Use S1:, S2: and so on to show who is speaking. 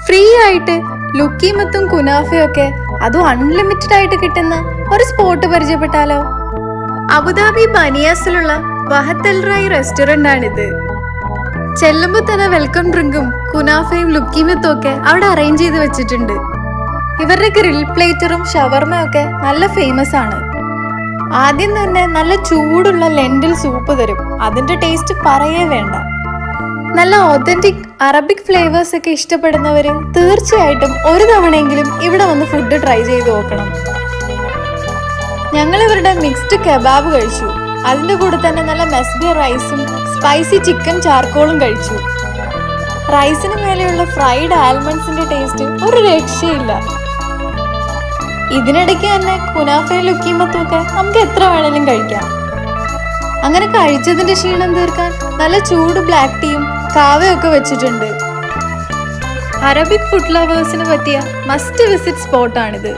S1: Free ആയിട്ട് ലുക്കീമത്തും കുനാഫയും ഒക്കെ അതും അൺലിമിറ്റഡ് ആയിട്ട് കിട്ടുന്ന ഒരു സ്പോട്ട് പരിചയപ്പെട്ടാലോ? അബുദാബി ബനിയാസിലുള്ള വഹത്ത് അൽ റായ് റെസ്റ്റോറന്റ് ആണിത്. ചെല്ലുമ്പോൾ തന്നെ വെൽക്കം ഡ്രിങ്കും കുനാഫയും ലുക്കീമത്തും ഒക്കെ അവിടെ അറേഞ്ച് ചെയ്ത് വെച്ചിട്ടുണ്ട്. ഇവരുടെ ഗ്രിൽ പ്ലേറ്ററും ഷവർമയും ഒക്കെ നല്ല ഫേമസ് ആണ്. ആദ്യം തന്നെ നല്ല ചൂടുള്ള ലെന്റിൽ സൂപ്പ് തരും. അതിന്റെ ടേസ്റ്റ് പറയേ വേണ്ട. നല്ല ഒതന്റിക് അറബിക് ഫ്ലേവേഴ്സ് ഒക്കെ ഇഷ്ടപ്പെടുന്നവര് തീർച്ചയായിട്ടും ഒരു തവണയെങ്കിലും ഇവിടെ വന്ന് ഫുഡ് ട്രൈ ചെയ്ത് നോക്കണം. ഞങ്ങൾ ഇവരുടെ മിക്സ്ഡ് കബാബ് കഴിച്ചു. അതിന്റെ കൂടെ തന്നെ നല്ല മെസ്ബി റൈസും സ്പൈസി ചിക്കൻ ചാർക്കോളും കഴിച്ചു. റൈസിന് മേലെയുള്ള ഫ്രൈഡ് ആൽമണ്ട്സിന്റെ ടേസ്റ്റ് ഒരു രക്ഷയില്ല. ഇതിനിടയ്ക്ക് തന്നെ കുനാഫയും ലുക്കീമത്തും ഒക്കെ നമുക്ക് എത്ര വേണേലും കഴിക്കാം. അങ്ങനെ കഴിച്ചതിന്റെ ക്ഷീണം തീർക്കാൻ നല്ല ചൂട് ബ്ലാക്ക് ടീയും കാവയൊക്കെ വെച്ചിട്ടുണ്ട്. അറബിക് ഫുഡ് ലവേഴ്സിന് പറ്റിയ മസ്റ്റ് വിസിറ്റ് സ്പോട്ടാണിത്.